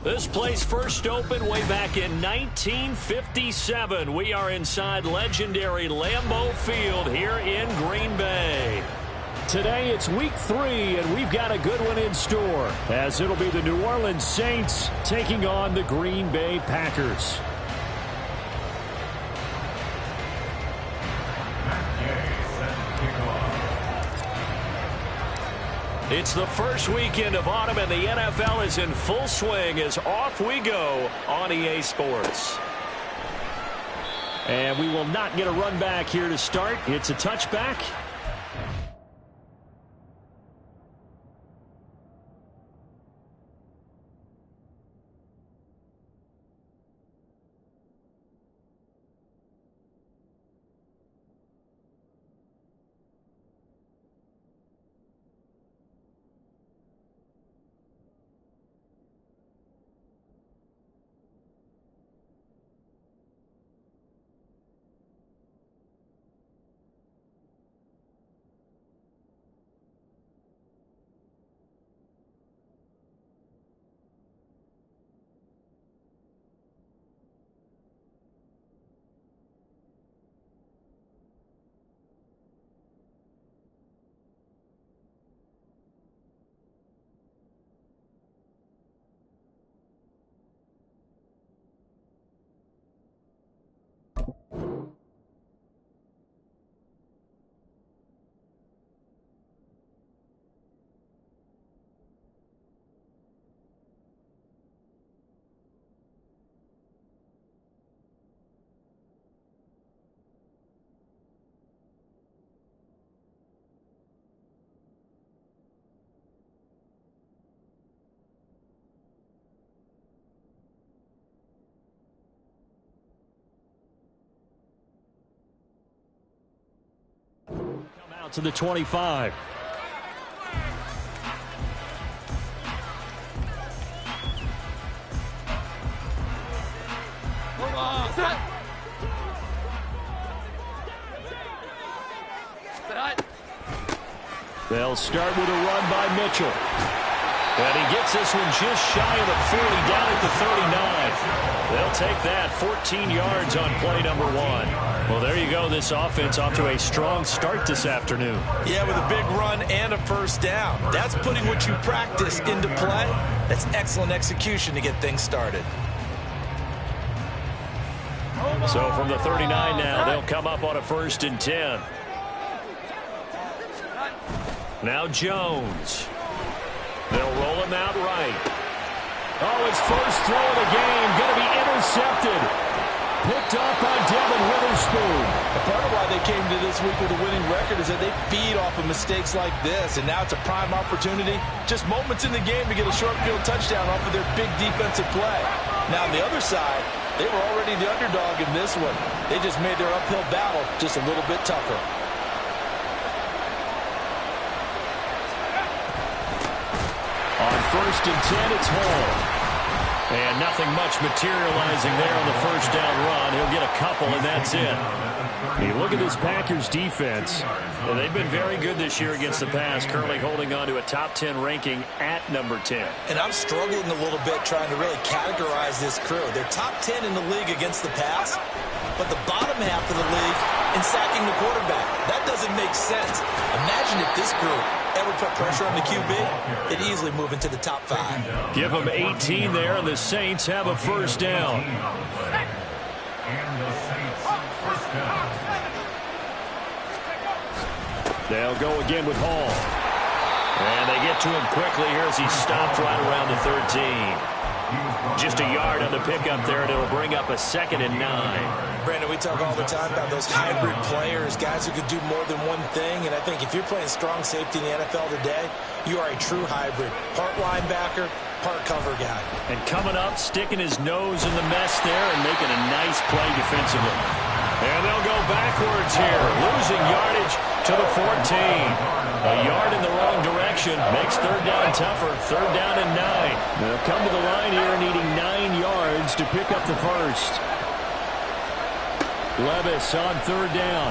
This place first opened way back in 1957. We are inside legendary Lambeau Field here in Green Bay. Today it's week 3, and we've got a good one in store, as it'll be the New Orleans Saints taking on the Green Bay Packers. It's the first weekend of autumn, and the NFL is in full swing as off we go on EA Sports. And we will not get a run back here to start. It's a touchback. To the 25. They'll start with a run by Mitchell. And he gets this one just shy of the 40, down at the 39. They'll take that 14 yards on play number 1. Well, there you go. This offense off to a strong start this afternoon. Yeah, with a big run and a first down. That's putting what you practice into play. That's excellent execution to get things started. So from the 39 now, they'll come up on a 1st and 10. Now Jones. They'll roll him out right. Oh, his first throw of the game going to be intercepted. Picked up by Devin Witherspoon. A part of why they came to this week with a winning record is that they feed off of mistakes like this, and now it's a prime opportunity. Just moments in the game to get a short field touchdown off of their big defensive play. Now on the other side, they were already the underdog in this one. They just made their uphill battle just a little bit tougher. On 1st and 10, it's Hall. And nothing much materializing there on the first down run. He'll get a couple, and that's it. You look at this Packers defense. They've been very good this year against the pass, currently holding on to a top 10 ranking at number 10. And I'm struggling a little bit trying to really categorize this crew. They're top 10 in the league against the pass, but the bottom half of the league in sacking the quarterback. That doesn't make sense. Imagine if this group ever put pressure on the QB, it'd easily move into the top 5. Give them 18 there, and the Saints have a first down. They'll go again with Hall. And they get to him quickly here as he stopped right around the 13. Just a yard on the pickup there, and it'll bring up a 2nd and 9. Brandon, we talk all the time about those hybrid players, guys who could do more than one thing. And I think if you're playing strong safety in the NFL today, you are a true hybrid. Part linebacker, part cover guy. And coming up, sticking his nose in the mess there and making a nice play defensively. And they'll go backwards here, losing yardage to the 14. A yard in the wrong direction makes 3rd down tougher. 3rd down and 9. They'll come to the line here needing 9 yards to pick up the first. Levis on 3rd down.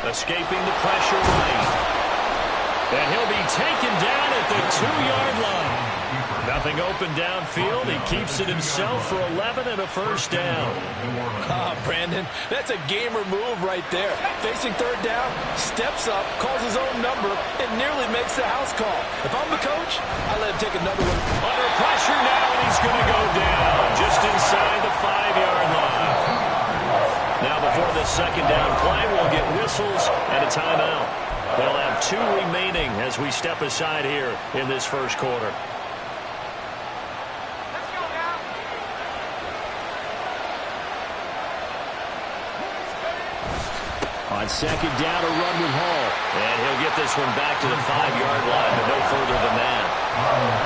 Escaping the pressure right. And he'll be taken down at the 2-yard line. Nothing open downfield. He keeps it himself for 11 and a first down. Brandon, that's a gamer move right there. Facing third down, steps up, calls his own number, and nearly makes the house call. If I'm the coach, I let him take another one. Under pressure now, and he's going to go down just inside the 5-yard line. Now before this second down play, we'll get whistles and a timeout. They'll have 2 remaining as we step aside here in this first quarter. On second down, a run with Hall. And he'll get this one back to the 5-yard line, but no further than that.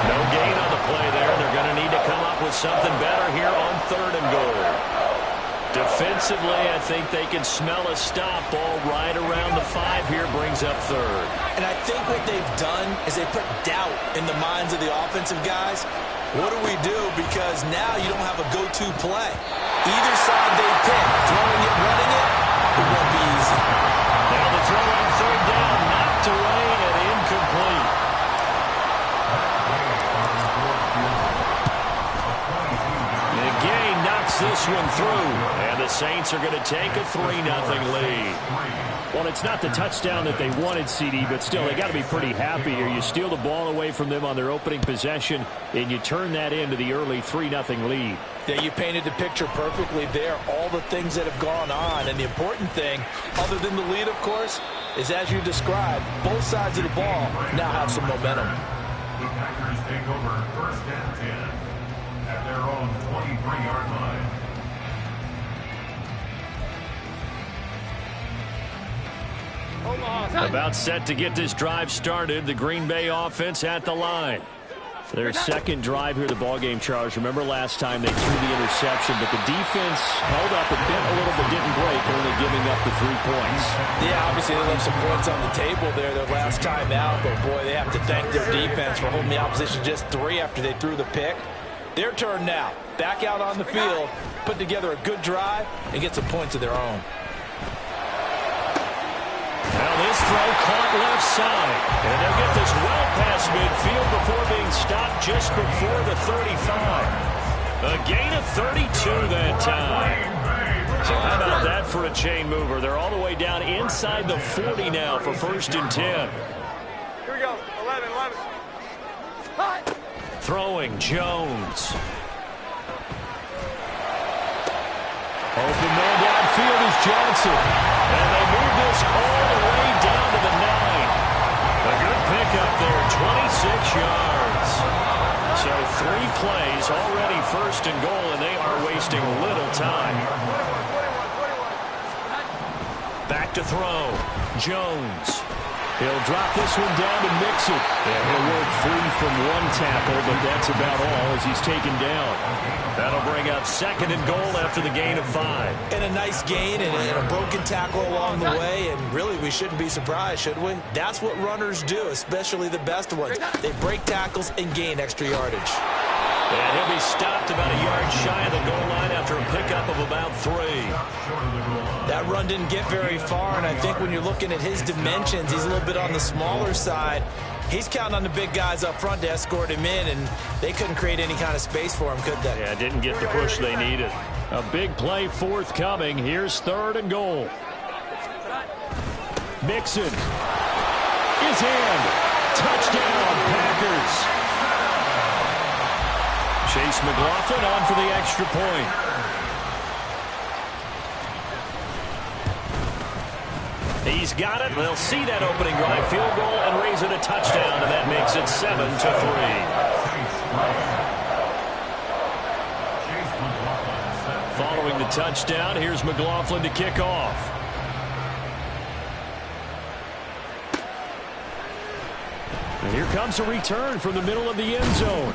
No gain on the play there. They're going to need to come up with something better here on 3rd and goal. Defensively, I think they can smell a stop. Ball right around the 5 here, brings up 3rd. And I think what they've done is they put doubt in the minds of the offensive guys. What do we do? Because now you don't have a go-to play. Either side they pick, throwing it, running it, it won't be easy. Now the throw on 3rd down, knocked away and incomplete. Again, knocks this one through. And the Saints are going to take a 3-0 lead. Well, it's not the touchdown that they wanted, CD, but still, they got to be pretty happy here. You steal the ball away from them on their opening possession, and you turn that into the early 3-0 lead. Yeah, you painted the picture perfectly there, all the things that have gone on. And the important thing, other than the lead, of course, is as you described, both sides of the ball now have some momentum. The Packers take over 1st and 10 at their own 23-yard line. About set to get this drive started. The Green Bay offense at the line. Their second drive here, the ballgame, Charles. Remember last time they threw the interception, but the defense held up a bit, a little bit didn't break, only giving up the 3 points. Yeah, obviously they left some points on the table there their last time out, but boy, they have to thank their defense for holding the opposition just 3 after they threw the pick. Their turn now. Back out on the field, put together a good drive, and get some points of their own. Now this throw caught left side. And they'll get this well past midfield before being stopped just before the 35. A gain of 32 that time. So how about that for a chain mover? They're all the way down inside the 40 now for 1st and 10. Here we go. 11. Throwing Jones. Open man downfield is Johnson. And they move this all the way down to the 9. A good pickup there, 26 yards. So 3 plays, already 1st and goal, and they are wasting little time. Back to throw. Jones. He'll drop this one down to Mixon. And he'll work free from 1 tackle, but that's about all as he's taken down. That'll bring up 2nd and goal after the gain of 5. And a nice gain and a broken tackle along the way, and really we shouldn't be surprised, should we? That's what runners do, especially the best ones. They break tackles and gain extra yardage. And he'll be stopped about a yard shy of the goal line after a pickup of about 3. That run didn't get very far, and I think when you're looking at his dimensions, he's a little bit on the smaller side. He's counting on the big guys up front to escort him in, and they couldn't create any kind of space for him, could they? Yeah, didn't get the push they needed. A big play forthcoming. Here's 3rd and goal. Mixon is in. Touchdown, Packers. Chase McLaughlin on for the extra point. He's got it. They'll see that opening drive, field goal, and raise it a touchdown, and that makes it 7-3. Following the touchdown, here's McLaughlin to kick off. And here comes a return from the middle of the end zone.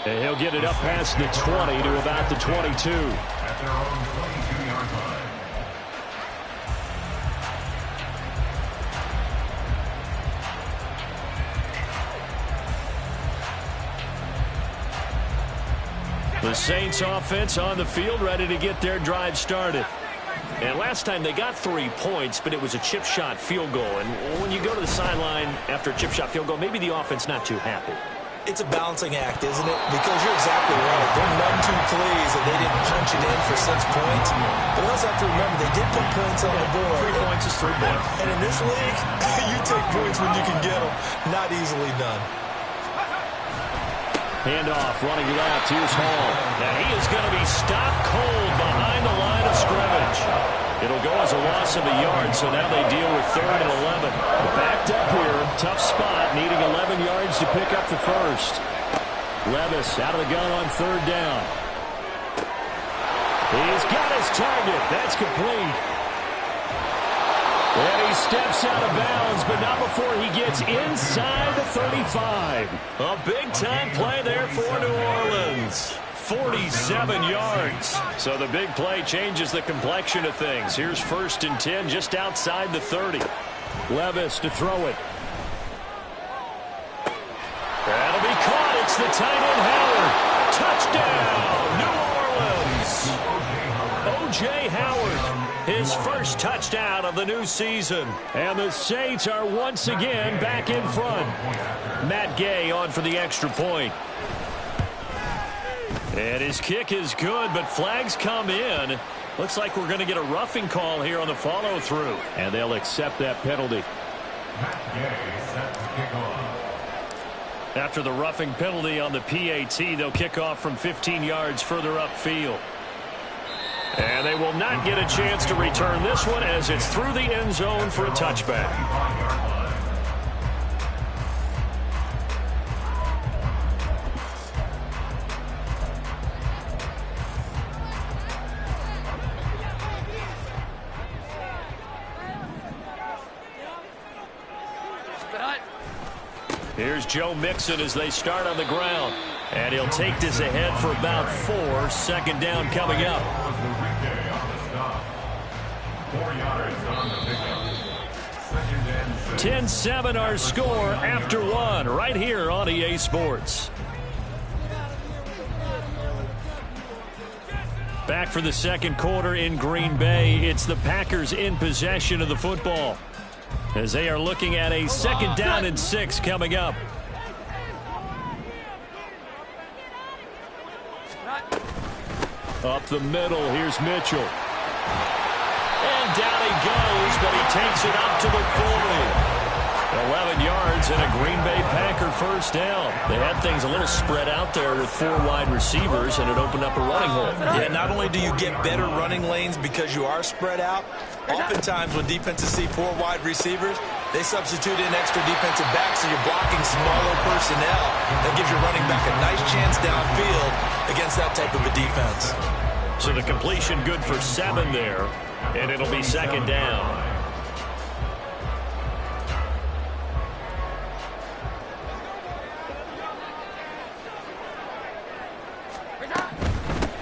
And he'll get it up past the 20 to about the 22. At their own 22-yard line. The Saints offense on the field, ready to get their drive started. And last time they got 3 points, but it was a chip shot field goal. And when you go to the sideline after a chip shot field goal, maybe the offense not too happy. It's a balancing act, isn't it? Because you're exactly right. They're none too pleased that they didn't punch it in for 6 points. But we also have to remember they did put points on the board. 3 points is 3 points. And in this league, you take points when you can get them. Not easily done. Handoff, running left. Here's Hall. Now he is going to be stopped cold behind the line of scrimmage. It'll go as a loss of a yard, so now they deal with 3rd and 11. Backed up here, tough spot, needing 11 yards to pick up the first. Levis out of the gun on 3rd down. He's got his target. That's complete. And he steps out of bounds, but not before he gets inside the 35. A big-time play there for New Orleans. 47 yards. So the big play changes the complexion of things. Here's 1st and 10 just outside the 30. Levis to throw it. That'll be caught. It's the tight end Howard. Touchdown, New Orleans. O.J. Howard, his first touchdown of the new season. And the Saints are once again back in front. Matt Gay on for the extra point. And his kick is good, but flags come in. Looks like we're going to get a roughing call here on the follow-through. And they'll accept that penalty. After the roughing penalty on the PAT, they'll kick off from 15 yards further upfield. And they will not get a chance to return this one as it's through the end zone for a touchback. Here's Joe Mixon as they start on the ground. And he'll take this ahead for about 4. 2nd down coming up. 10-7 our score after 1 right here on EA Sports. Back for the 2nd quarter in Green Bay. It's the Packers in possession of the football, as they are looking at a 2nd down and 6 coming up. Up the middle, here's Mitchell. And down he goes, but he takes it up to the 40. 11 yards and a Green Bay Packer 1st down. They had things a little spread out there with 4 wide receivers, and it opened up a running hole. Yeah, not only do you get better running lanes because you are spread out, oftentimes when defenses see 4 wide receivers, they substitute in extra defensive backs, so you're blocking smaller personnel. That gives your running back a nice chance downfield against that type of a defense. So the completion good for 7 there, and it'll be 2nd down.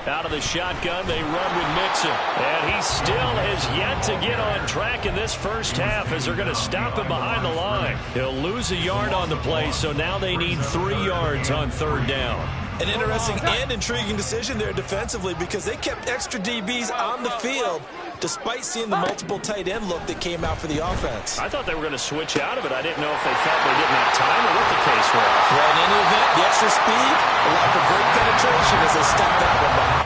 Out of the shotgun, they run with Mixon. And he still has yet to get on track in this first half as they're going to stop him behind the line. He'll lose a yard on the play, so now they need 3 yards on 3rd down. An interesting and intriguing decision there defensively because they kept extra DBs on the field despite seeing the multiple tight end look that came out for the offense. I thought they were going to switch out of it. I didn't know if they felt they didn't have time or what the case was. Well, in any event, the extra speed allowed for great penetration as they stepped that one back.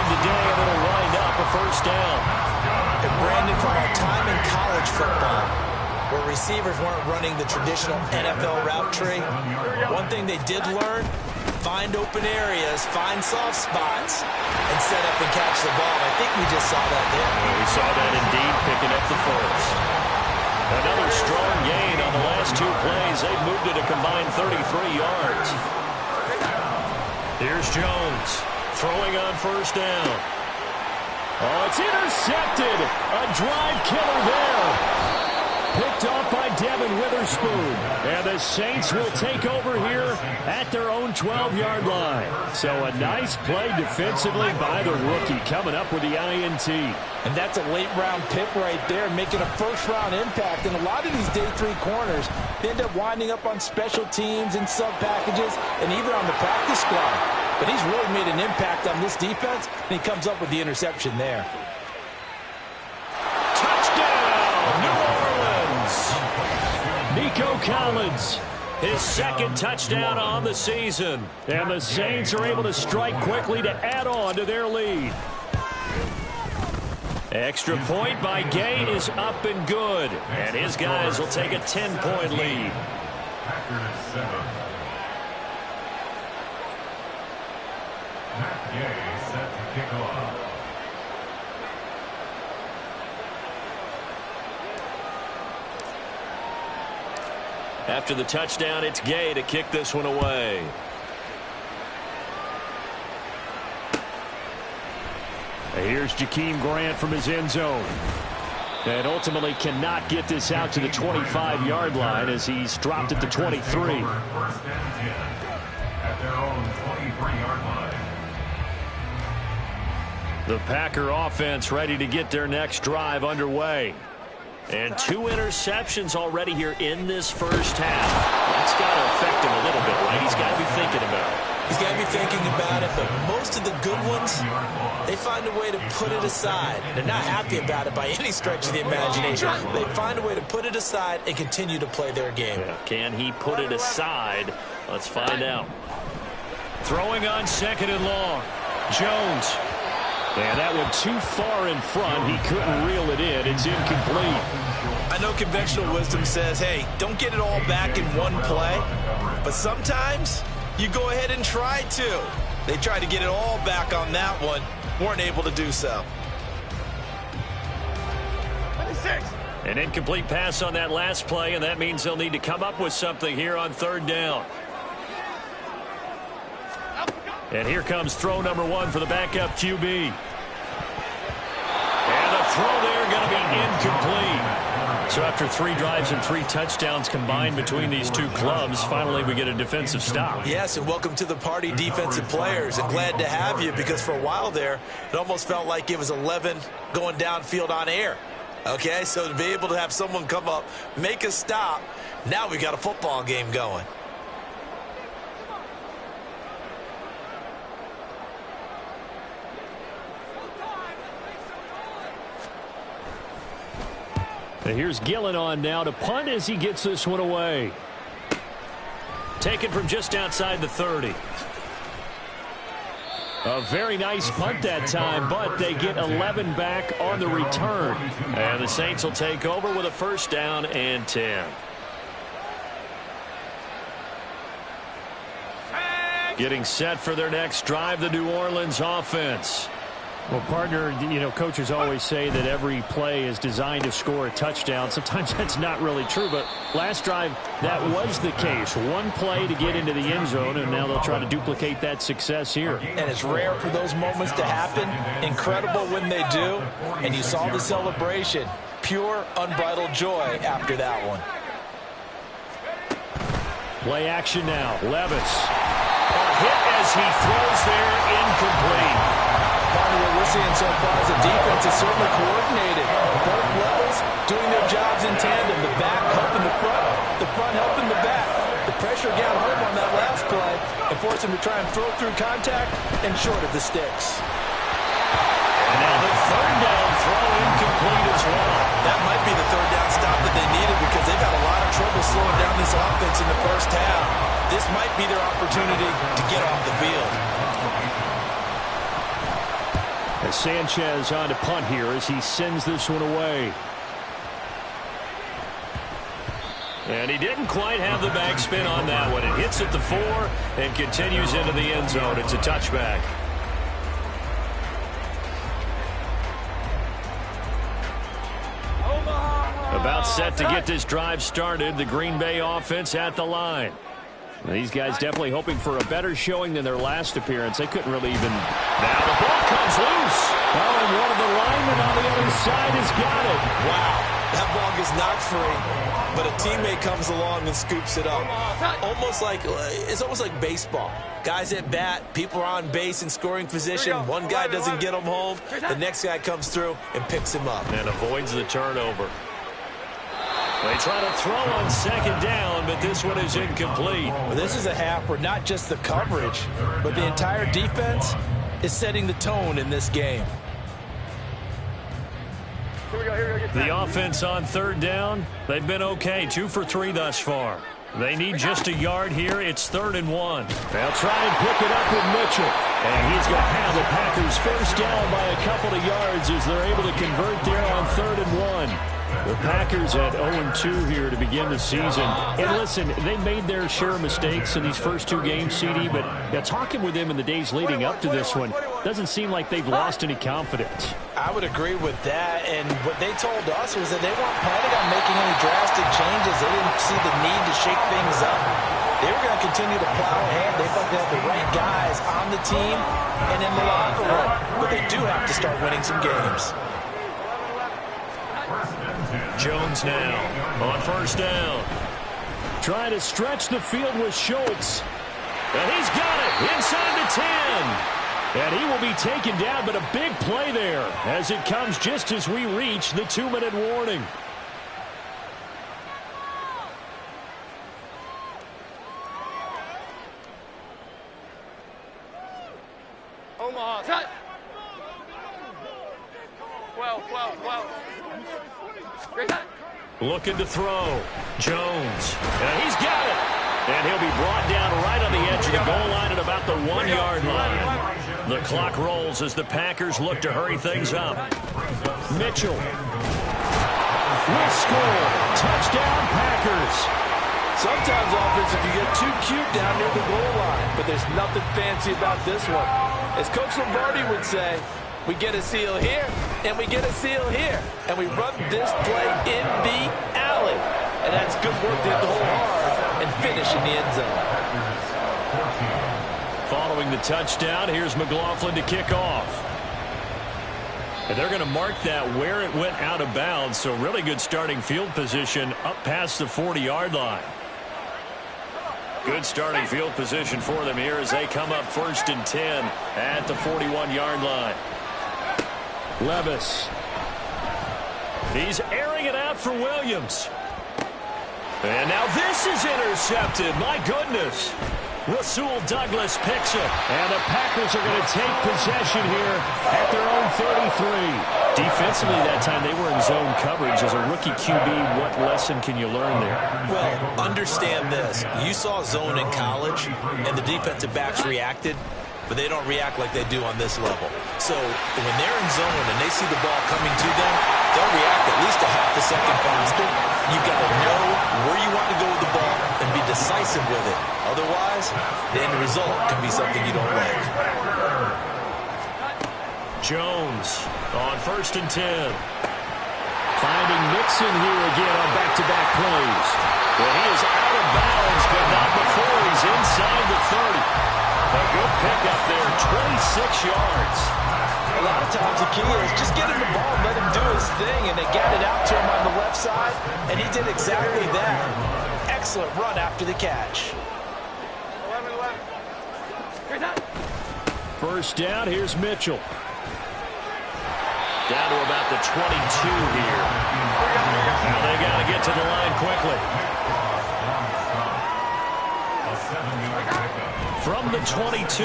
today, and it'll wind up a first down. And Brandon, from our time in college football, where receivers weren't running the traditional NFL route tree, one thing they did learn, find open areas, find soft spots, and set up and catch the ball. I think we just saw that there. We saw that indeed, picking up the first. Another strong gain on the last two plays. They've moved it a combined 33 yards. Here's Jones throwing on first down. Oh, it's intercepted. A drive killer there. Picked off by Devin Witherspoon. And the Saints will take over here at their own 12-yard line. So a nice play defensively by the rookie, coming up with the INT. And that's a late-round pick right there, making a first-round impact. And a lot of these day three corners, they end up winding up on special teams and sub-packages and even on the practice squad. But he's really made an impact on this defense, and he comes up with the interception there. Touchdown, New Orleans! Nico Collins, his second touchdown on the season. And the Saints are able to strike quickly to add on to their lead. Extra point by Gay is up and good. And his guys will take a 10-point lead. Matt Gay set to kick off. After the touchdown, it's Gay to kick this one away. Here's Jakeem Grant from his end zone. And ultimately cannot get this out to the 25-yard line as he's dropped at the 23. First and 10 at their own 23-yard line. The Packer offense ready to get their next drive underway. And 2 interceptions already here in this first half. That's got to affect him a little bit, right? He's got to be thinking about it. He's got to be thinking about it, but most of the good ones, they find a way to put it aside. They're not happy about it by any stretch of the imagination. They find a way to put it aside and continue to play their game. Yeah. Can he put it aside? Let's find out. Throwing on second and long. Jones. And that one too far in front. He couldn't reel it in. It's incomplete. I know conventional wisdom says, hey, don't get it all back in one play. But sometimes you go ahead and try to. They tried to get it all back on that one. Weren't able to do so. 26. An incomplete pass on that last play, and that means they'll need to come up with something here on third down. And here comes throw number 1 for the backup QB. And the throw there going to be incomplete. So after 3 drives and 3 touchdowns combined between these two clubs, finally we get a defensive stop. Yes, and welcome to the party, defensive players. And glad to have you, because for a while there, it almost felt like it was 11 going downfield on air. Okay, so to be able to have someone come up, make a stop, now we got a football game going. And here's Gillen on now to punt as he gets this one away. Taken from just outside the 30. A very nice punt that time, but they get 11 back on the return. And the Saints will take over with a first down and 10. Getting set for their next drive, the New Orleans offense. Well, partner, you know, coaches always say that every play is designed to score a touchdown. Sometimes that's not really true, but last drive, that was the case. One play to get into the end zone, and now they'll try to duplicate that success here. And it's rare for those moments to happen. Incredible when they do. And you saw the celebration. Pure, unbridled joy after that one. Play action now. Levis. A hit as he throws there, incomplete. Partner, what we're seeing so far is the defense is certainly coordinated. Both levels doing their jobs in tandem. The back helping the front helping the back. The pressure got home on that last play and forced him to try and throw through contact and short of the sticks. And now the third down throw incomplete as well. That might be the third down stop that they needed, because they've had a lot of trouble slowing down this offense in the first half. This might be their opportunity to get off the field. Sanchez on to punt here as he sends this one away. And he didn't quite have the backspin on that one. It hits at the 4 and continues into the end zone. It's a touchback. About set to get this drive started. The Green Bay offense at the line. These guys definitely hoping for a better showing than their last appearance. They couldn't really even... Now the ball comes loose. Oh, and one of the linemen on the other side has got it. Wow, that ball gets knocked free, but a teammate comes along and scoops it up. It's almost like baseball. Guys at bat, people are on base in scoring position. One guy doesn't get him home. The next guy comes through and picks him up. And avoids the turnover. They try to throw on second down, but this one is incomplete. Well, this is a half where not just the coverage, but the entire defense is setting the tone in this game. The offense on third down, they've been okay. 2 for 3 thus far. They need just a yard here. It's 3rd and 1. They'll try and pick it up with Mitchell. And he's going to have the Packers first down by a couple of yards as they're able to convert there on 3rd and 1. The Packers at 0-2 here to begin the season. And listen, they made their share of mistakes in these first 2 games, CD, but talking with them in the days leading up to this one, doesn't seem like they've lost any confidence. I would agree with that, and what they told us was that they weren't planning on making any drastic changes. They didn't see the need to shake things up. They were going to continue to plow ahead. They thought they had the right guys on the team and in the locker room, but they do have to start winning some games. Jones now on first down. Trying to stretch the field with Schultz. And he's got it inside the 10. And he will be taken down, but a big play there as it comes just as we reach the 2-minute warning. Omaha, cut. 12. Looking to throw. Jones. And he's got it. And he'll be brought down right on the edge of the goal line at about the 1-yard line. The clock rolls as the Packers look to hurry things up. Mitchell will score. Touchdown, Packers. Sometimes offense, if you get too cute down near the goal line, but there's nothing fancy about this one. As Coach Lombardi would say, we get a seal here, and we get a seal here. And we run this play in the alley. And that's good work. They have to hold hard and finish in the end zone. Following the touchdown, here's McLaughlin to kick off. And they're going to mark that where it went out of bounds. So really good starting field position up past the 40-yard line. Good starting field position for them here as they come up 1st and 10 at the 41-yard line. Levis. He's airing it out for Williams. And now this is intercepted. My goodness. Rasul Douglas picks it. And the Packers are going to take possession here at their own 33. Defensively that time they were in zone coverage. As a rookie QB, what lesson can you learn there? Well, understand this. You saw zone in college, and the defensive backs reacted, but they don't react like they do on this level. So when they're in zone and they see the ball coming to them, they'll react at least a half a second faster. You've got to know where you want to go with the ball and be decisive with it. Otherwise, the end result can be something you don't like. Jones on 1st and 10. Finding Mixon here again on back-to-back plays. Well, he is out of bounds, but not before he's inside the 30. A good pickup there, 26 yards. A lot of times the key is just get him the ball, let him do his thing, and they got it out to him on the left side, and he did exactly that. Excellent run after the catch. 11. First down, here's Mitchell. Down to about the 22 here. Now they got to get to the line quickly. From the 22,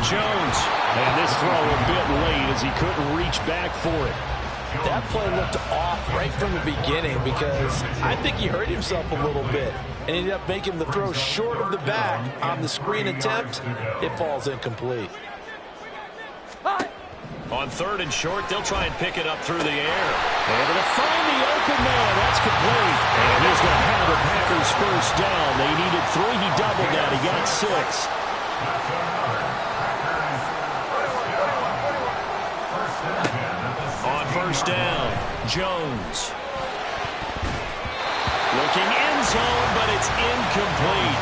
Jones. And this throw a bit late as he couldn't reach back for it. That play looked off right from the beginning because I think he hurt himself a little bit and ended up making the throw short of the back on the screen attempt. It falls incomplete. On 3rd and short, they'll try and pick it up through the air. Able to find the open man. That's complete. And he's going to have the Packers first down. They needed 3. He doubled that. He got 6. On 1st down, Jones. Looking end zone, but it's incomplete.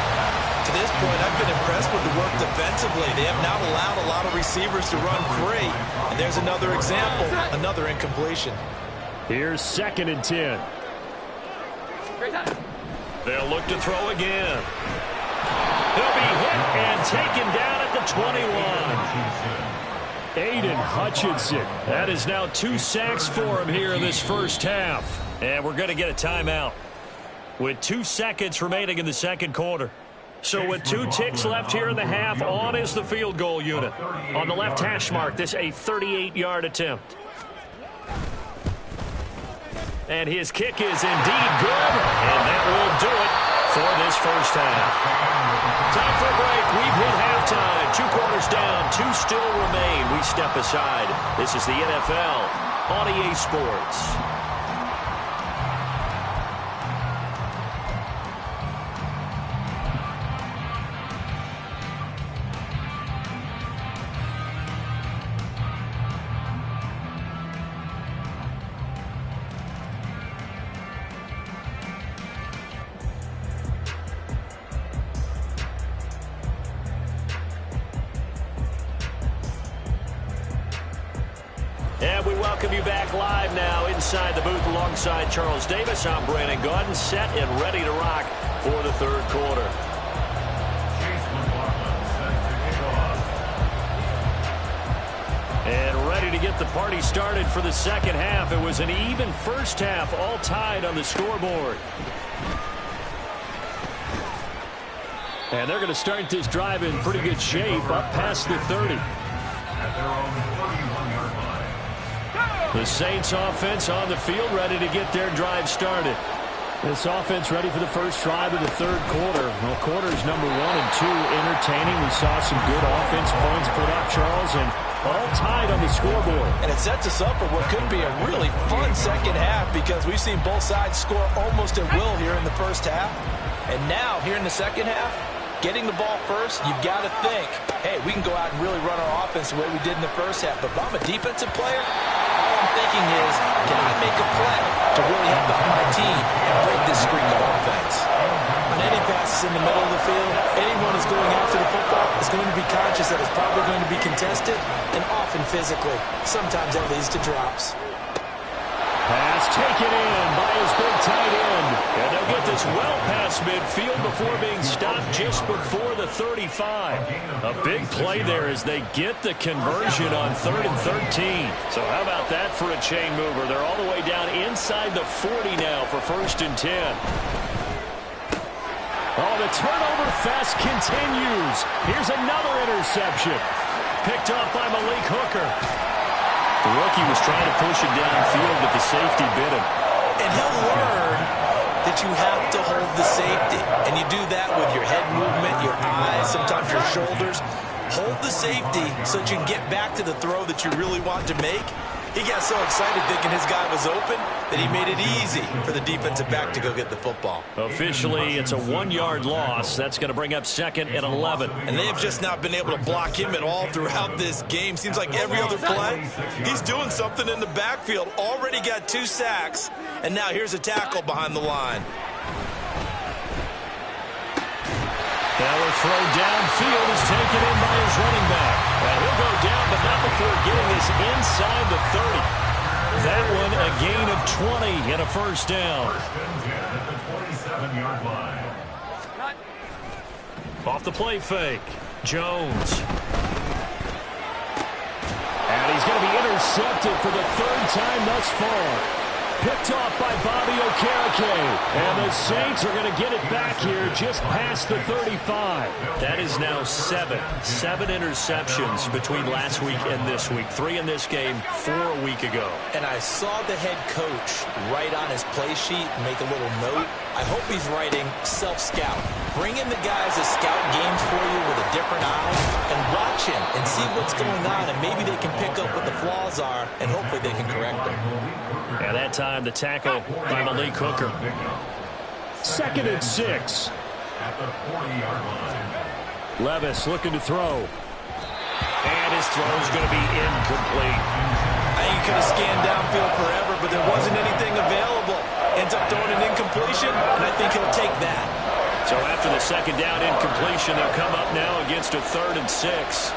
To this point, I've been impressed with the work defensively. They have not allowed a lot of receivers to run free. And there's another example, another incompletion. Here's 2nd and 10. They'll look to throw again. He'll be hit and taken down at the 21. Aiden Hutchinson. That is now 2 sacks for him here in this first half. And we're going to get a timeout with 2 seconds remaining in the second quarter. So with 2 ticks left here in the half, on is the field goal unit. On the left hash mark, this a 38-yard attempt. And his kick is indeed good, and that will do it for this first half. Time for a break. We've hit halftime. 2 quarters down, 2 still remain. We step aside. This is the NFL on EA Sports. And we welcome you back live now inside the booth alongside Charles Davis. I'm Brandon Gaudin, set and ready to rock for the 3rd quarter. And ready to get the party started for the 2nd half. It was an even first half, all tied on the scoreboard. And they're going to start this drive in pretty good shape, up past the 30. At their own 31-yard line. The Saints offense on the field, ready to get their drive started. This offense ready for the first drive of the 3rd quarter. Well, quarters number 1 and 2 entertaining. We saw some good offense points put up, Charles, and all tied on the scoreboard. And it sets us up for what could be a really fun second half because we've seen both sides score almost at will here in the first half. And now, here in the second half, getting the ball first, you've got to think, hey, we can go out and really run our offense the way we did in the first half. But if I'm a defensive player, all I'm thinking is, can I make a play to really help out my team and break this streak of offense? On any passes in the middle of the field, anyone who's going after the football is going to be conscious that it's probably going to be contested and often physically. Sometimes that leads to drops. Pass taken in by his big tight end. And they'll get this well past midfield before being stopped just before the 35. A big play there as they get the conversion on 3rd and 13. So how about that for a chain mover? They're all the way down inside the 40 now for 1st and 10. Oh, the turnover fest continues. Here's another interception. Picked off by Malik Hooker. The rookie was trying to push it downfield, but the safety bit him. And he'll learn that you have to hold the safety. And you do that with your head movement, your eyes, sometimes your shoulders. Hold the safety so that you can get back to the throw that you really want to make. He got so excited thinking his guy was open that he made it easy for the defensive back to go get the football. Officially, it's a 1-yard loss. That's going to bring up 2nd and 11. And they have just not been able to block him at all throughout this game. Seems like every other play, he's doing something in the backfield. Already got 2 sacks, and now here's a tackle behind the line. Now throw downfield is taken in by his running back. Well, he'll go down, but not before getting this inside the 30. That one a gain of 20 and a first down. 1st and 10 at the 27-yard line. Off the play fake, Jones. And he's going to be intercepted for the 3rd time thus far. Picked off by Bobby Okereke. And the Saints are going to get it back here just past the 35. That is now 7 interceptions between last week and this week. 3 in this game, 4 a week ago. And I saw the head coach write on his play sheet, make a little note. I hope he's writing self-scout. Bring in the guys that scout games for you with a different eye and watch attention and see what's going on, and maybe they can pick up what the flaws are, and hopefully they can correct them. And that time, the tackle by Malik Hooker. 2nd and 6. At the 40-yard line. Levis looking to throw. And his throw is going to be incomplete. I think he could have scanned downfield forever, but there wasn't anything available. Ends up throwing an incompletion, and I think he'll take that. So after the 2nd down incompletion, they'll come up now against a 3rd and 6.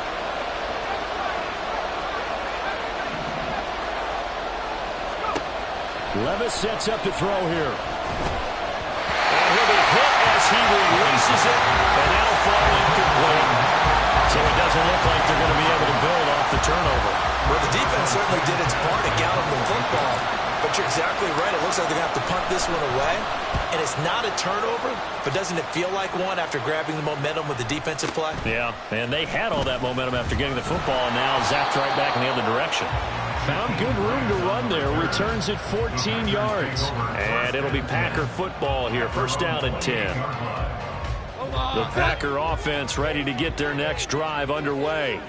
Levis sets up to throw here. And he'll be hit as he releases it, and that'll fall incomplete. So it doesn't look like they're going to be able to build off the turnover. Well, the defense certainly did its part at galloping the football. But you're exactly right. It looks like they're going to have to punt this one away. And it's not a turnover, but doesn't it feel like one after grabbing the momentum with the defensive play? Yeah, and they had all that momentum after getting the football, and now zapped right back in the other direction. Found good room to run there. Returns at 14 yards. And it'll be Packer football here. 1st down and 10. The Packer offense ready to get their next drive underway.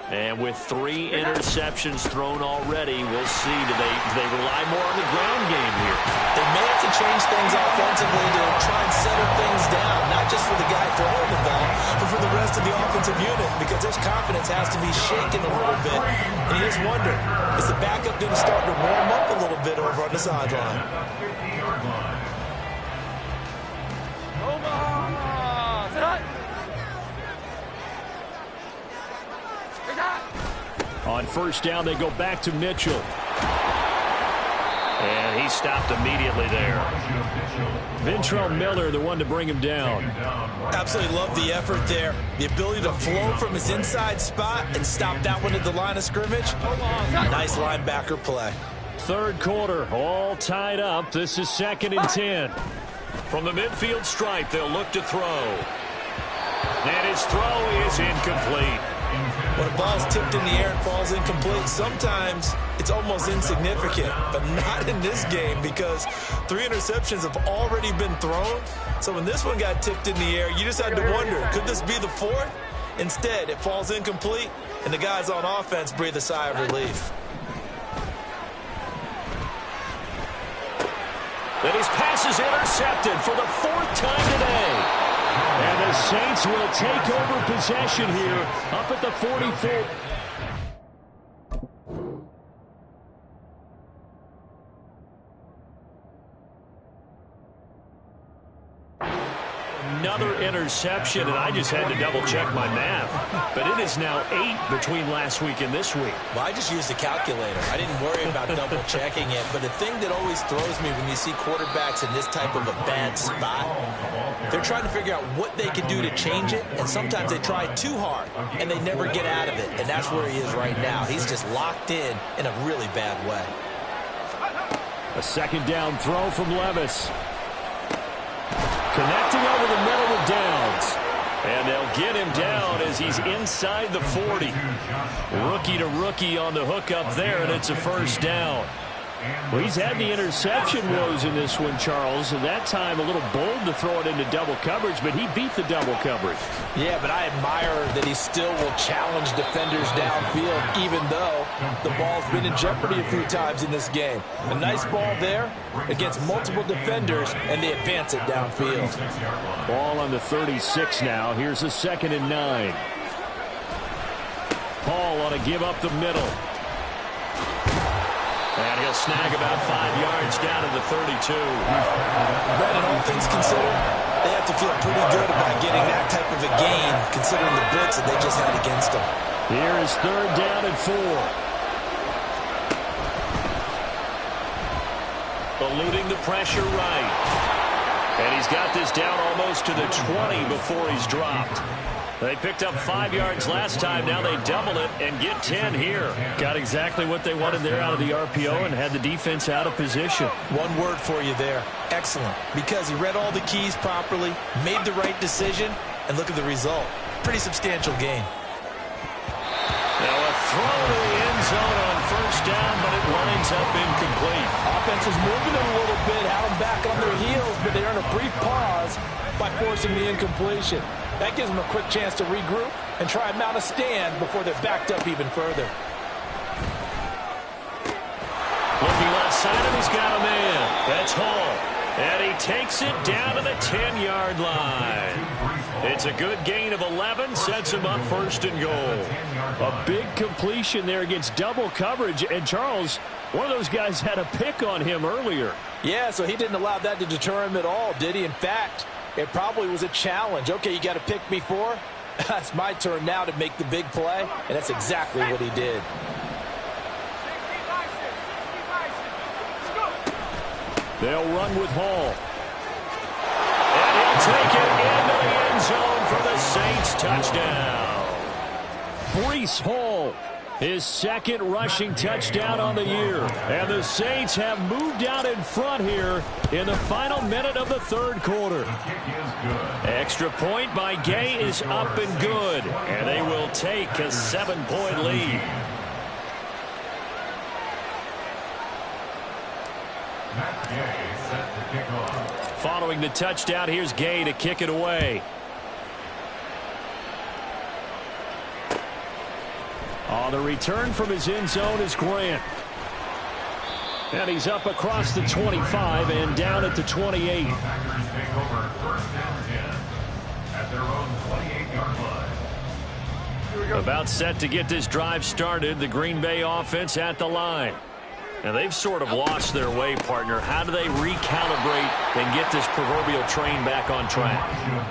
And with 3 interceptions thrown already, we'll see. Do they rely more on the ground game here? They may have to change things offensively to try and settle things down, not just for the guy throwing the ball, but for the rest of the offensive unit, because his confidence has to be shaken a little bit. And you just wonder, is the backup going to start to warm up a little bit over on the sideline? On 1st down, they go back to Mitchell. And he stopped immediately there. Ventrell Miller, the one to bring him down. Absolutely love the effort there. The ability to flow from his inside spot and stop that one at the line of scrimmage. Nice linebacker play. 3rd quarter, all tied up. This is 2nd and 10. From the midfield stripe, they'll look to throw. And his throw is incomplete. When a ball's tipped in the air and falls incomplete, sometimes it's almost insignificant, but not in this game because 3 interceptions have already been thrown. So when this one got tipped in the air, you just had to wonder, could this be the 4th? Instead, it falls incomplete, and the guys on offense breathe a sigh of relief. And his pass is intercepted for the 4th time today. And the Saints will take over possession here up at the 44. Another interception, and I just had to double-check my math. But it is now 8 between last week and this week. Well, I just used a calculator. I didn't worry about double-checking it. But the thing that always throws me when you see quarterbacks in this type of a bad spot, they're trying to figure out what they can do to change it, and sometimes they try too hard, and they never get out of it. And that's where he is right now. He's just locked in a really bad way. A 2nd down throw from Levis. Connecting over the middle with Downs. And they'll get him down as he's inside the 40. Rookie to rookie on the hookup there, and it's a 1st down. Well, he's had the interception woes in this one, Charles, and that time a little bold to throw it into double coverage, but he beat the double coverage. Yeah, but I admire that he still will challenge defenders downfield, even though the ball's been in jeopardy a few times in this game. A nice ball there against multiple defenders, and they advance it downfield. Ball on the 36 now. Here's a 2nd and 9. Paul on a give up the middle. And he'll snag about 5 yards down to the 32. Brandon, all things considered, they have to feel pretty good about getting that type of a gain, considering the blitz that they just had against them. Here is 3rd down and 4. Eluding the pressure right. And he's got this down almost to the 20 before he's dropped. They picked up 5 yards last time. Now they double it and get 10 here. Got exactly what they wanted there out of the RPO and had the defense out of position. One word for you there. Excellent. Because he read all the keys properly, made the right decision, and look at the result. Pretty substantial gain. Now a throw to the end zone on 1st down, but it winds up incomplete. Offense was moving a little bit, had them back on their heels, but they earned a brief pause by forcing the incompletion. That gives them a quick chance to regroup and try and mount a stand before they're backed up even further. Looking left side, and he's got a man. That's Hall. And he takes it down to the 10-yard line. It's a good gain of 11, sets him up first and goal. A big completion there against double coverage. And Charles, one of those guys had a pick on him earlier. Yeah, so he didn't allow that to deter him at all, did he? In fact, it probably was a challenge. Okay, you got to pick me for? It's my turn now to make the big play, and that's exactly what he did. They'll run with Hall. And he'll take it into the end zone for the Saints touchdown. Breece Hall, his second rushing touchdown on the year. And the Saints have moved out in front here in the final minute of the third quarter. Extra point by Gay is up and good. And they will take a 7-point lead. Following the touchdown, here's Gay to kick it away. On the return from his end zone is Grant. And he's up across the 25 and down at the 28. Packers take over first and 10 at their own 28-yard line. About set to get this drive started, the Green Bay offense at the line. Now, they've sort of lost their way, partner. How do they recalibrate and get this proverbial train back on track?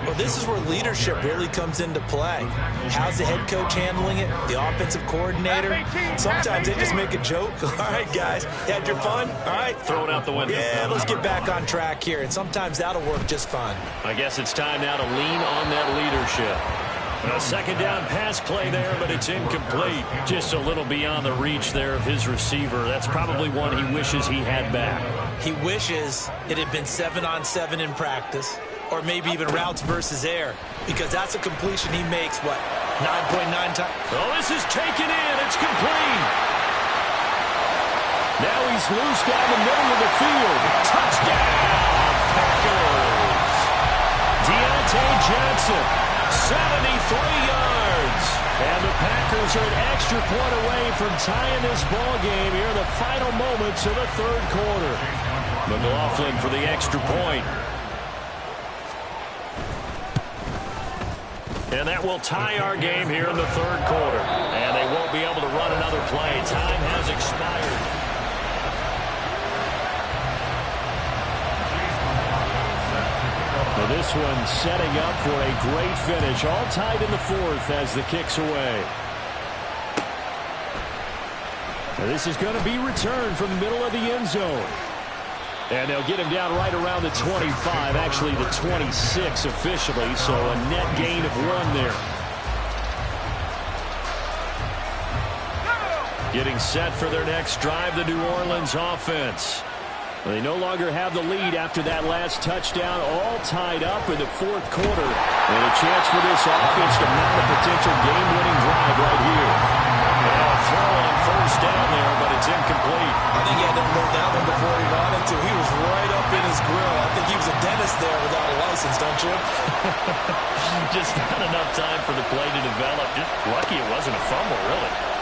Well, this is where leadership really comes into play. How's the head coach handling it? The offensive coordinator? Sometimes they just make a joke. All right, guys, you had your fun? All right. Throw it out the window. Yeah, let's get back on track here. And sometimes that'll work just fine. I guess it's time now to lean on that leadership. A second down pass play there, but it's incomplete. Just a little beyond the reach there of his receiver. That's probably one he wishes he had back. He wishes it had been 7-on-7 in practice, or maybe even routes versus air, because that's a completion he makes, what, 9.9 times? Oh, this is taken in. It's complete. Now he's loose down the middle of the field. Touchdown, Packers. Deontay Johnson. 73 yards. And the Packers are an extra point away from tying this ball game here in the final moments of the third quarter. McLaughlin for the extra point. And that will tie our game here in the third quarter. And they won't be able to run another play. Time has expired. Well, this one setting up for a great finish. All tied in the fourth as the kick's away. Now this is going to be returned from the middle of the end zone. And they'll get him down right around the 25, actually the 26 officially, so a net gain of 1 there. Getting set for their next drive, the New Orleans offense. They no longer have the lead after that last touchdown, all tied up in the fourth quarter. And a chance for this offense to mount a potential game-winning drive right here. Well, throw on first down there, but it's incomplete. I think he had to know that one before he wanted to. He was right up in his grill. I think he was a dentist there without a license, don't you? Just not enough time for the play to develop. Just lucky it wasn't a fumble, really.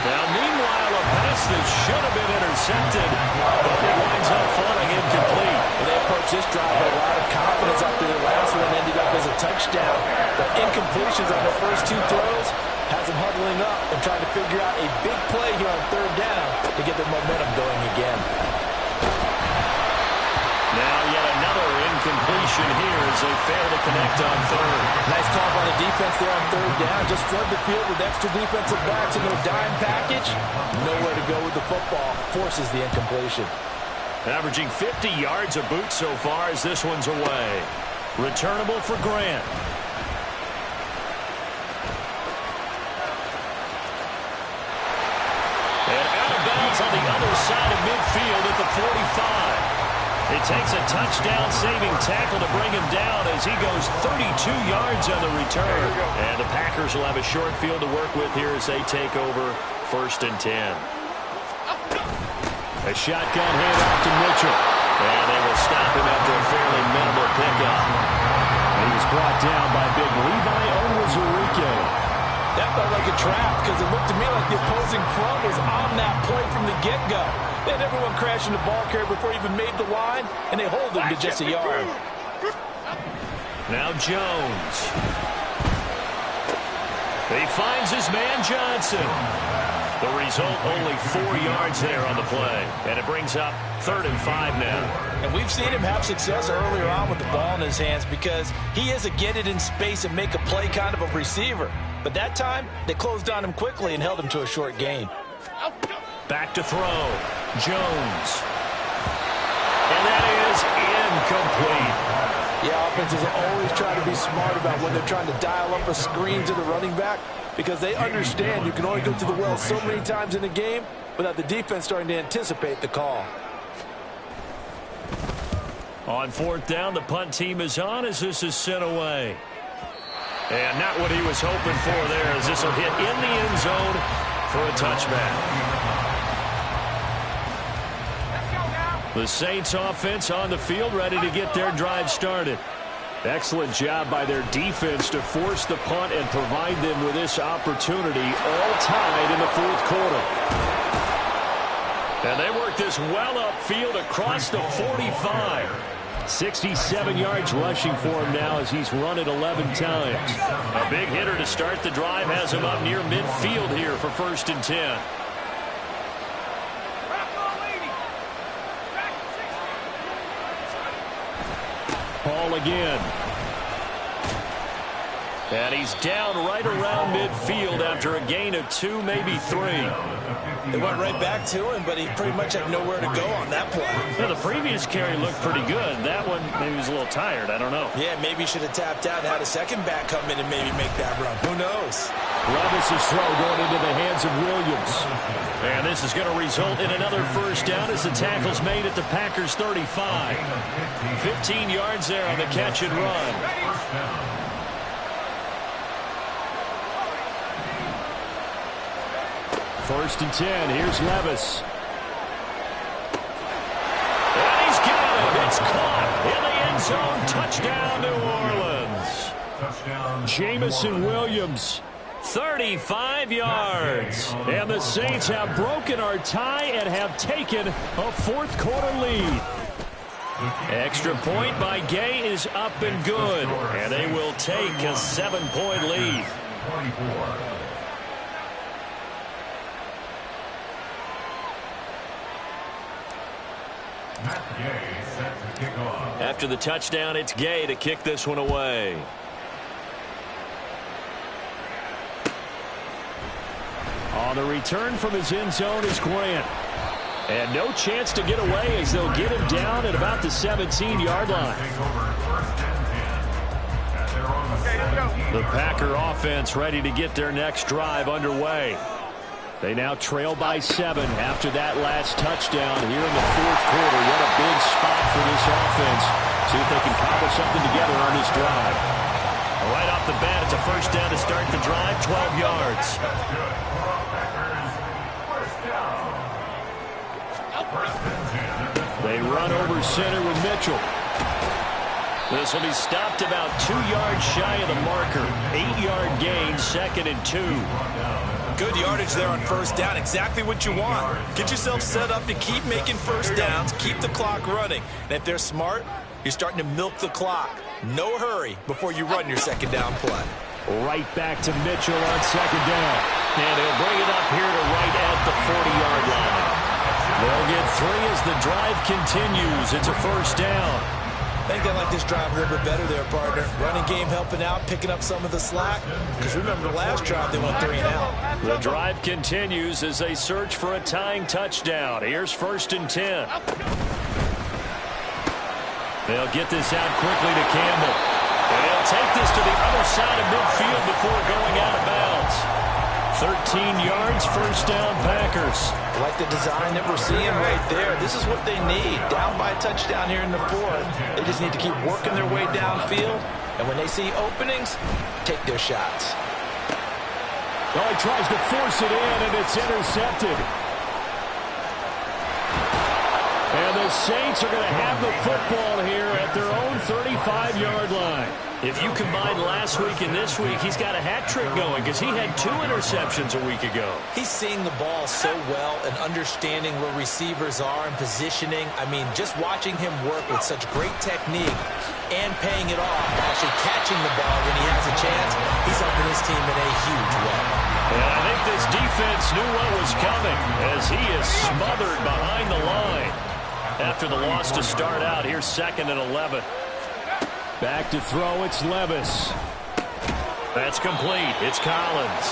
Now, meanwhile, a pass that should have been intercepted, but it winds up falling incomplete. And they approached this drive with a lot of confidence after their last one ended up as a touchdown. But incompletions on their first 2 throws has them huddling up and trying to figure out a big play here on third down to get their momentum going again. Now yet another incompletion here as they fail to connect on third. Nice call by the defense there on third down. Just flood the field with extra defensive backs in their dime package. Nowhere to go with the football. Forces the incompletion. Averaging 50 yards a boot so far as this one's away. Returnable for Grant. And out of bounds on the other side of midfield at the 45. It takes a touchdown-saving tackle to bring him down as he goes 32 yards on the return. And the Packers will have a short field to work with here as they take over first and 10. A shotgun handoff to Mitchell. And they will stop him after a fairly minimal pickup. He was brought trapped because it looked to me like the opposing front was on that play from the get-go. They had everyone crashing the ball carrier before he even made the line, and they hold him to just a yard. Now Jones. He finds his man Johnson. The result, only 4 yards there on the play. And it brings up 3rd and 5 now. And we've seen him have success earlier on with the ball in his hands because he is a get it in space and make a play kind of a receiver. But that time, they closed on him quickly and held him to a short gain. Back to throw. Jones. And that is incomplete. Yeah, offenses always try to be smart about when they're trying to dial up a screen to the running back because they understand you can only go to the well so many times in a game without the defense starting to anticipate the call. On 4th down, the punt team is on as this is sent away. And not what he was hoping for there as this will hit in the end zone for a touchback. The Saints offense on the field ready to get their drive started. Excellent job by their defense to force the punt and provide them with this opportunity, all tied in the 4th quarter. And they work this well upfield across the 45. 67 yards rushing for him now as he's run it 11 times. A big hitter to start the drive has him up near midfield here for 1st and 10. Ball again. And he's down right around midfield after a gain of 2, maybe 3. They went right back to him, but he pretty much had nowhere to go on that play. Well, the previous carry looked pretty good. That one, maybe he was a little tired. I don't know. Yeah, maybe he should have tapped out and had a second back come in and maybe make that run. Who knows? Levis's throw going into the hands of Williams. And this is going to result in another 1st down as the tackle's made at the Packers' 35. 15 yards there on the catch and run. 1st and 10. Here's Levis. And he's got it. It's caught in the end zone. Touchdown, New Orleans. Touchdown. Jamison Williams. 35 yards. And the Saints have broken our tie and have taken a 4th quarter lead. Extra point by Gay is up and good. And they will take a 7-point lead. 24. Gay set to kick off. After the touchdown, it's Gay to kick this one away. On the return from his end zone is Grant. And no chance to get away as they'll get him down at about the 17-yard line. The Packer offense ready to get their next drive underway. They now trail by 7 after that last touchdown here in the 4th quarter. What a big spot for this offense. See if they can cobble something together on this drive. Right off the bat, it's a 1st down to start the drive, 12 yards. They run over center with Mitchell. This will be stopped about 2 yards shy of the marker. 8-yard gain, 2nd and 2. Good yardage there on 1st down. Exactly what you want. Get yourself set up to keep making 1st downs, keep the clock running. And if they're smart, you're starting to milk the clock. No hurry before you run your 2nd down play. Right back to Mitchell on 2nd down. And he'll bring it up here to right at the 40-yard line. They'll get 3 as the drive continues. It's a 1st down. I think they like this drive a little bit better there, partner. Running game helping out, picking up some of the slack. Because remember the last drive, they went 3 and out. The drive continues as they search for a tying touchdown. Here's 1st and 10. They'll get this out quickly to Campbell. And he'll take this to the other side of midfield before going out of bounds. 13 yards, 1st down, Packers. Like the design that we're seeing right there. This is what they need. Down by a touchdown here in the 4th. They just need to keep working their way downfield. And when they see openings, take their shots. Well, he tries to force it in, and it's intercepted. And the Saints are going to have the football here at their own 35-yard line. If you combine last week and this week, he's got a hat trick going because he had 2 interceptions a week ago. He's seeing the ball so well and understanding where receivers are and positioning. I mean, just watching him work with such great technique and paying it off, actually catching the ball when he has a chance, he's helping his team in a huge way. And I think this defense knew what was coming as he is smothered behind the line. After the loss to start out, here's 2nd and 11. Back to throw, it's Levis. That's complete. It's Collins.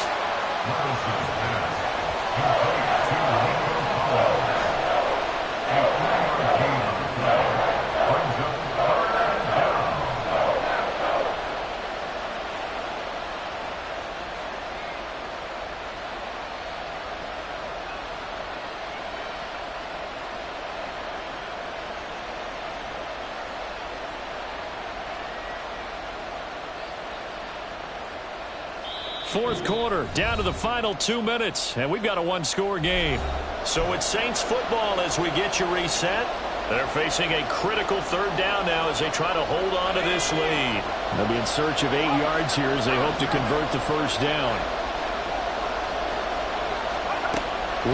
Fourth quarter, down to the final 2 minutes, and we've got a 1-score game. So it's Saints football as we get you reset. They're facing a critical 3rd down now as they try to hold on to this lead. They'll be in search of 8 yards here as they hope to convert the 1st down.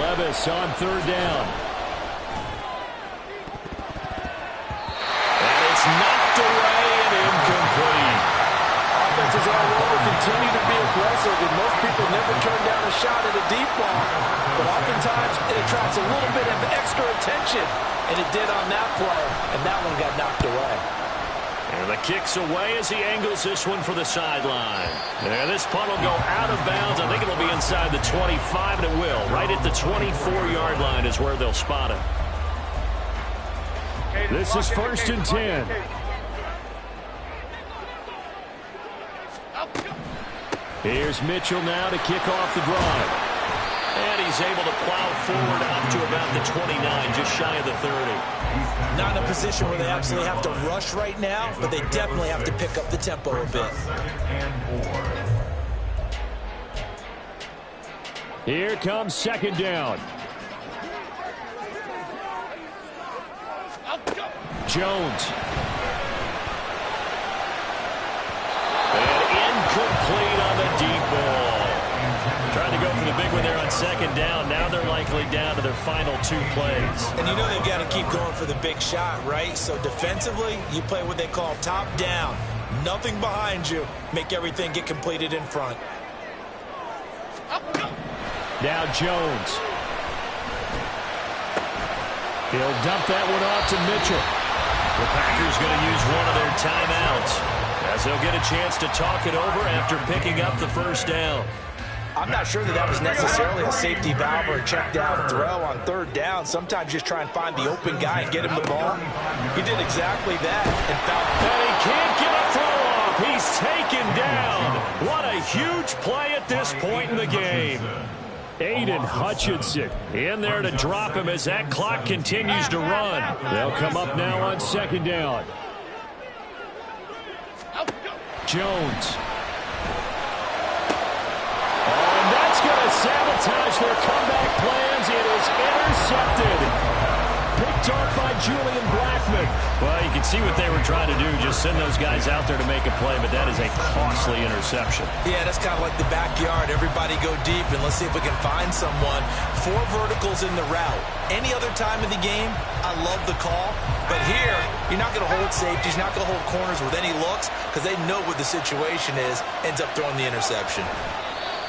Levis on 3rd down. And it's knocked away and incomplete. Offenses all over continue to be aggressive, and most people never turn down a shot at a deep ball. But oftentimes, it attracts a little bit of extra attention, and it did on that play, and that one got knocked away. And the kick's away as he angles this one for the sideline. And this punt will go out of bounds. I think it'll be inside the 25, and it will. Right at the 24-yard line is where they'll spot it. This is 1st and 10. Here's Mitchell now to kick off the drive. And he's able to plow forward up to about the 29, just shy of the 30. Not in a position where they absolutely have to rush right now, but they definitely have to pick up the tempo a bit. Here comes 2nd down. Jones. Incomplete on the deep ball. Trying to go for the big one there on 2nd down. Now they're likely down to their final 2 plays. And you know they've got to keep going for the big shot, right? So defensively, you play what they call top down. Nothing behind you. Make everything get completed in front. Now Jones. He'll dump that one off to Mitchell. The Packers going to use one of their timeouts as they'll get a chance to talk it over after picking up the 1st down. I'm not sure that was necessarily a safety valve or a check down throw on 3rd down. Sometimes just try and find the open guy and get him the ball. He did exactly that and found. And he can't get a throw off. He's taken down. What a huge play at this point in the game. Aiden Hutchinson in there to drop him as that clock continues to run. They'll come up now on 2nd down. Jones. And that's going to sabotage their comeback plans. It is intercepted. Picked off by Julian Blackman. Well, you can see what they were trying to do. Just send those guys out there to make a play, but that is a costly interception. Yeah, that's kind of like the backyard. Everybody go deep, and let's see if we can find someone. 4 verticals in the route. Any other time of the game, I love the call. But here, you're not going to hold safeties. You're not going to hold corners with any looks because they know what the situation is. Ends up throwing the interception.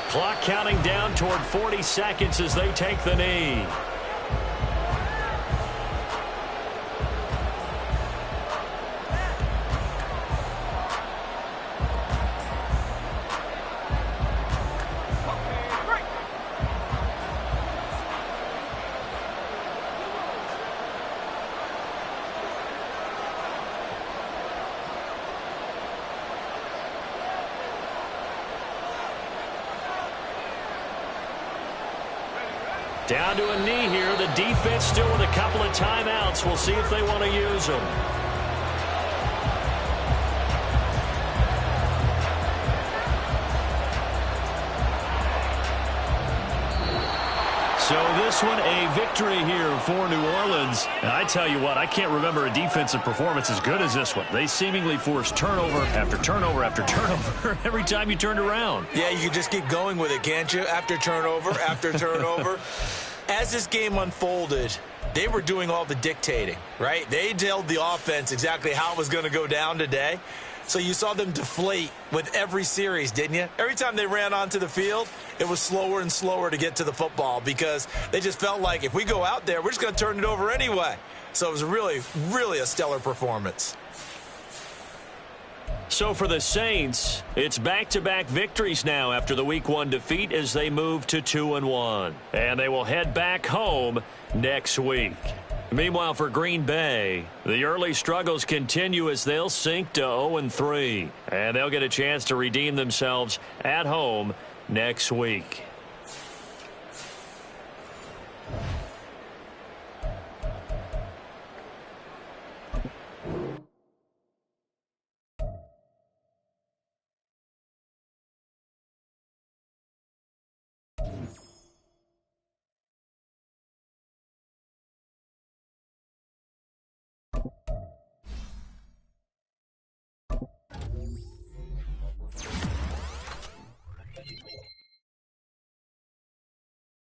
Clock counting down toward 40 seconds as they take the knee. Down to a knee here. The defense still with a couple of timeouts. We'll see if they want to use them. So this one, a victory here for New Orleans. And I tell you what, I can't remember a defensive performance as good as this one. They seemingly forced turnover after turnover after turnover every time you turned around. Yeah, you can just keep going with it, can't you? After turnover, after turnover. As this game unfolded, they were doing all the dictating, right? They told the offense exactly how it was going to go down today. So you saw them deflate with every series, didn't you? Every time they ran onto the field, it was slower and slower to get to the football because they just felt like if we go out there, we're just going to turn it over anyway. So it was really, really a stellar performance. So for the Saints, it's back-to-back victories now after the Week 1 defeat as they move to 2-1. And they will head back home next week. Meanwhile, for Green Bay, the early struggles continue as they'll sink to 0-3. And they'll get a chance to redeem themselves at home next week.